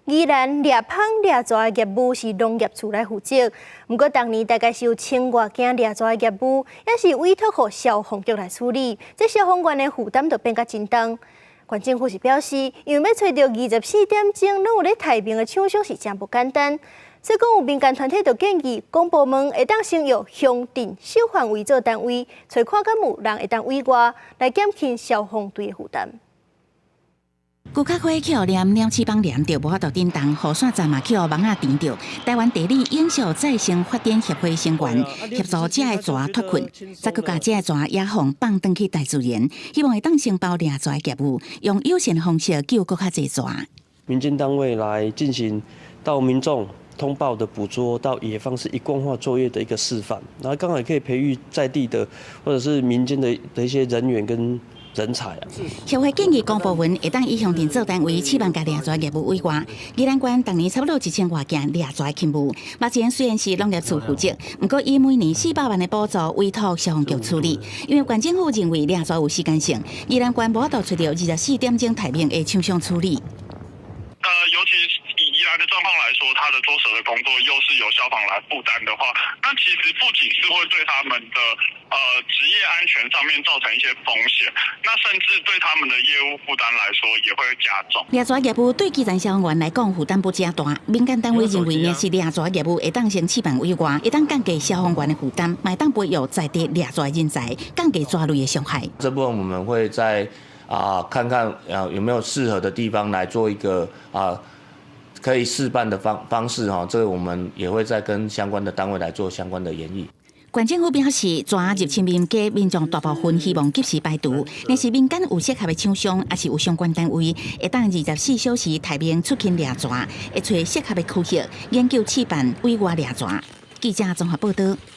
宜兰猎蜂猎蛇的业务是农业处来负责，不过当年大概是有1000多件猎蛇的业务，也是委托给消防局来处理，这消防员的负担就变甲真重。县政府是表示，因为要找到24点钟拢有咧太平的厂商是真不简单，所以讲有民间团体就建议，公部门会当先由乡镇小范围做单位，找看敢有人会当委外来减轻消防队的负担。古卡花去互黏鸟翅膀黏着无法度叮当，雨伞站嘛去互网仔甜着。台湾地理永续再生发展协会成员协助这个蛇脱困，再去把这个蛇野放放转去大自然，希望会当承包掠蛇的业务，用友善的方式救更较侪蛇。民间单位来进行到民众通报的捕捉到野放是一贯化作业的一个示范，然后刚好也可以培育在地的或者是民间的一些人员跟人才啊。协会建议公部门会当以乡镇做单位，7万家掠蛇业务委外。宜兰县当年差不多1000多件掠蛇勤务，目前虽然是农业处负责，不过以每年400万的补助委托消防局处理。因为县政府认为掠蛇有时间性，宜兰县无法度找到24点钟太平的厂商处理。尤其以宜兰的状况来说，他的捉蛇的工作又是由消防来负担的话，那其实不仅是会对他们的职业安全上面造成一些风险，那甚至对他们的业务负担来说也会加重。掠蛇业务对基层消防员来讲负担不加大，民间单位认为，若是掠蛇业务会当先7万委外，会当降低消防员的负担，也当培育在地掠蛇的人才，降低抓类的伤害。这部分我们会在看看有没有适合的地方来做一个可以示范的方式哈，这个我们也会再跟相关的单位来做相关的研议。县政府表示，蛇入侵民家，民众大部分希望及时排除。若是民间有适合的厂商，也是有相关单位，会当24小时太平出勤掠蛇，会找适合的区域，研究示范委外掠蛇。记者综合报道。